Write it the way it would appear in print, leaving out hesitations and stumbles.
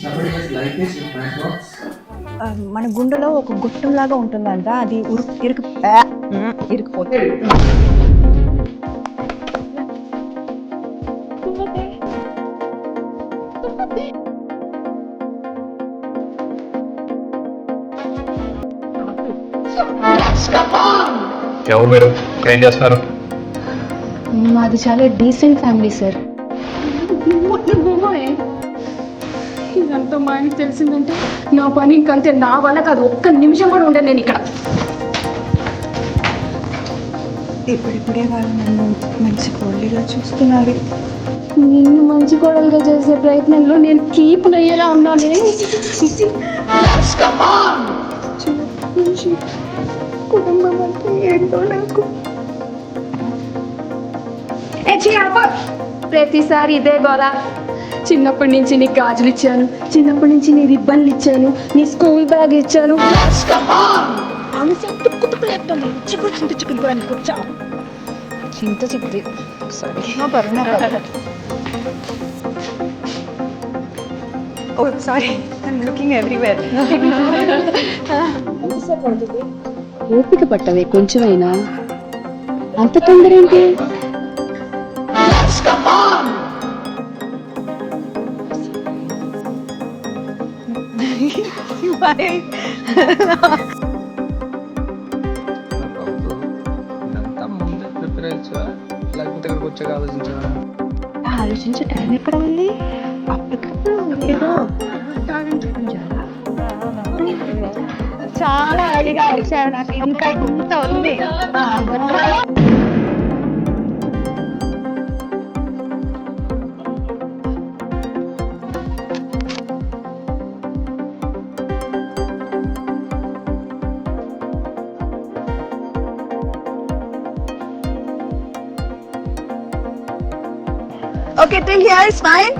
Somebody has like this in my box. మన గుండెలో ఒక గుట్టం లాగా ఉంటుందంట, అది ఇరుకుపోతే ఎవరు మీరు ఏం చేస్తున్నారు? మాది చాలా డీసెంట్ ఫ్యామిలీ సార్. ఇదంతా మా ఆయనకి తెలిసిందంటే నా పని ఇంకంతే. నా వల్ల కాదు, ఒక్క నిమిషం కూడా ఉండను నేను ఇక్కడ. ఇప్పుడిప్పుడే వాళ్ళు నన్ను మంచి కోళ్ళిగా చూస్తున్నారు. నిన్ను మంచి కోడలుగా చేసే ప్రయత్నంలో నేను కీపులు అయ్యేలా ఉన్నాను. కుటుంబం అంటే ఏంటో నాకు. ప్రతిసారి ఇదే గోల. చిన్నప్పటి నుంచి నీకు గాజులు ఇచ్చాను, చిన్నప్పటి నుంచి నీ రిబ్బన్లు ఇచ్చాను, నీ స్కూల్ బ్యాగ్ ఇచ్చాను. చింత చిక్కి సారీ. Oh sorry, I'm looking everywhere. ఓపిక పట్టవే కొంచెమైనా, అంత తొందర ఏంటి? ఇదంతా ముందే ప్రిపేర్ అయ్యా, లేకపోతే ఇక్కడికి వచ్చాక ఆలోచించాను. ఆలోచించే టైం ఎక్కడ ఉంది? అప్పటికప్పుడు ఏదో చాలా అడిగా వచ్చారు, నాకు ఇంకా ఇంత ఉంది. Okay, till here is fine.